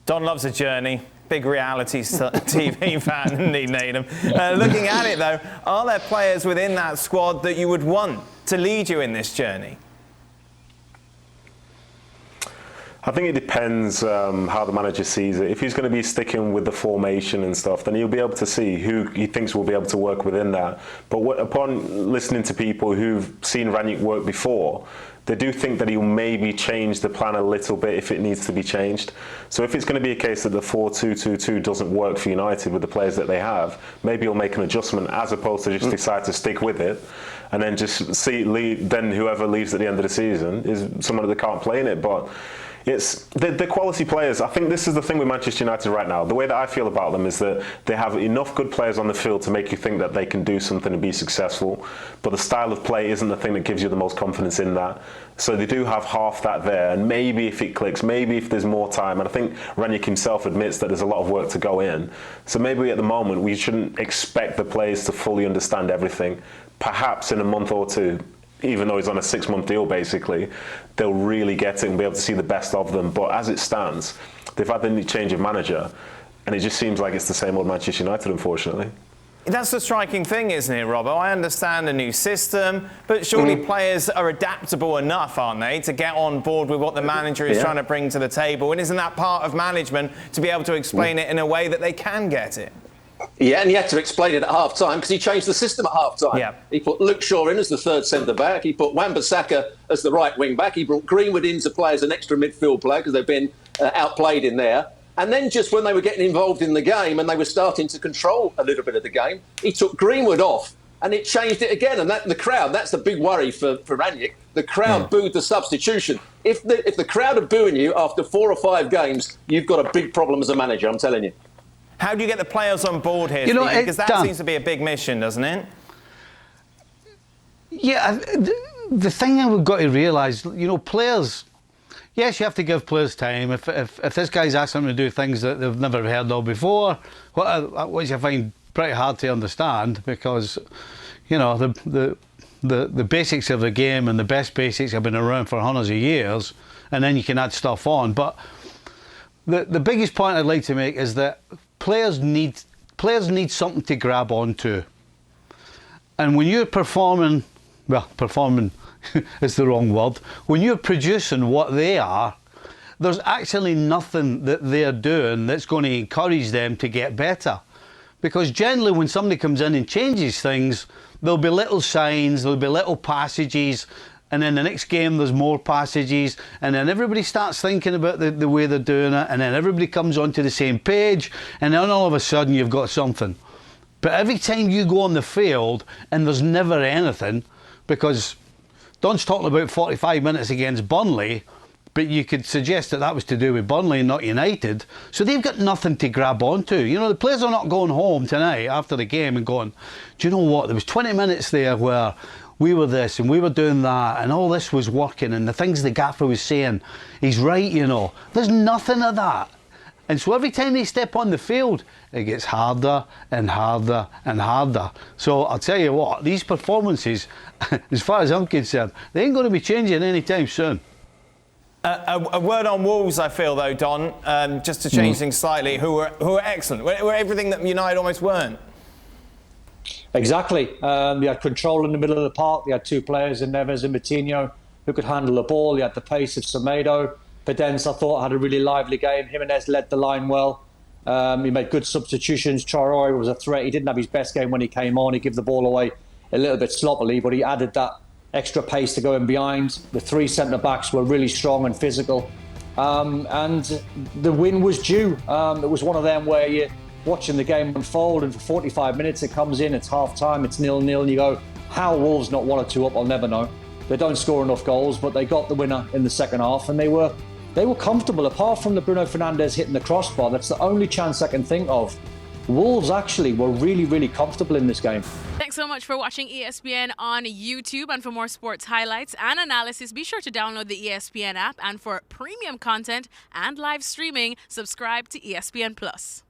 Don loves a journey. Big reality TV fan, isn't he, Needham? Looking at it, though, are there players within that squad that you would want to lead you in this journey? I think it depends how the manager sees it. If he's going to be sticking with the formation and stuff, then he'll be able to see who he thinks will be able to work within that. But upon listening to people who've seen Rangnick work before, they do think that he'll maybe change the plan a little bit if it needs to be changed. So if it's going to be a case that the 4-2-2-2 doesn't work for United with the players that they have, maybe he'll make an adjustment as opposed to just decide to stick with it and then just then whoever leaves at the end of the season is someone that can't play in it. But it's the quality players. I think this is the thing with Manchester United right now. The way that I feel about them is that they have enough good players on the field to make you think that they can do something and be successful, but the style of play isn't the thing that gives you the most confidence in that. So they do have half that there, and maybe if it clicks, maybe if there's more time, and I think Rangnick himself admits that there's a lot of work to go in. So maybe at the moment we shouldn't expect the players to fully understand everything. Perhaps in a month or two, even though he's on a 6-month deal basically, they'll really get it and be able to see the best of them. But as it stands, they've had the change of manager, and it just seems like it's the same old Manchester United, unfortunately. That's the striking thing, isn't it, Robbo? I understand a new system, but surely players are adaptable enough, aren't they, to get on board with what the manager is trying to bring to the table? And isn't that part of management to be able to explain it in a way that they can get it? Yeah, and he had to explain it at half-time because he changed the system at half-time. Yeah. He put Luke Shaw in as the third centre-back. He put Wan-Bissaka as the right wing-back. He brought Greenwood in to play as an extra midfield player because they've been outplayed in there. And then just when they were getting involved in the game and they were starting to control a little bit of the game, he took Greenwood off and it changed it again. And the crowd, that's the big worry for Rangnick. The crowd booed the substitution. If the crowd are booing you after 4 or 5 games, you've got a big problem as a manager, I'm telling you. How do you get the players on board here, Steve? Because that seems to be a big mission, doesn't it? Yeah, the thing that we've got to realise, players, yes, you have to give players time. If this guy's asking them to do things that they've never heard of before, which I find pretty hard to understand, because, the basics of the game and the best basics have been around for hundreds of years, and then you can add stuff on. But the biggest point I'd like to make is that players need something to grab onto. And when you're performing is the wrong word. When you're producing what they are, there's actually nothing that they're doing that's going to encourage them to get better. Because generally when somebody comes in and changes things, there'll be little signs, there'll be little passages, and then the next game there's more passages, and then everybody starts thinking about the way they're doing it, and then everybody comes onto the same page, and then all of a sudden you've got something. But every time you go on the field and there's never anything, because Don's talking about 45 minutes against Burnley, but you could suggest that was to do with Burnley and not United, so they've got nothing to grab onto. The players are not going home tonight after the game and going, do you know what, there was 20 minutes there where we were this and we were doing that and all this was working, and the things the gaffer was saying, he's right, There's nothing of that. And so every time they step on the field, it gets harder and harder and harder. So I'll tell you what, these performances, as far as I'm concerned, they ain't going to be changing anytime soon. A word on Wolves, I feel, though, Don, just to change things slightly, who were excellent. Were everything that United almost weren't. Exactly. They had control in the middle of the park. They had 2 players in Neves and Moutinho who could handle the ball. They had the pace of Semedo. Pedence, I thought, had a really lively game. Jimenez led the line well. He made good substitutions. Traore was a threat. He didn't have his best game when he came on. He gave the ball away a little bit sloppily, but he added that extra pace to go in behind. The 3 centre-backs were really strong and physical. And the win was due. It was one of them where you're watching the game unfold, and for 45 minutes it comes in, it's half-time, it's 0-0, and you go, how Wolves not 1 or 2 up, I'll never know. They don't score enough goals, but they got the winner in the second half, and they were comfortable. Apart from the Bruno Fernandes hitting the crossbar, that's the only chance I can think of. Wolves actually were really, really comfortable in this game. Thanks so much for watching ESPN on YouTube. And for more sports highlights and analysis, be sure to download the ESPN app. And for premium content and live streaming, subscribe to ESPN Plus.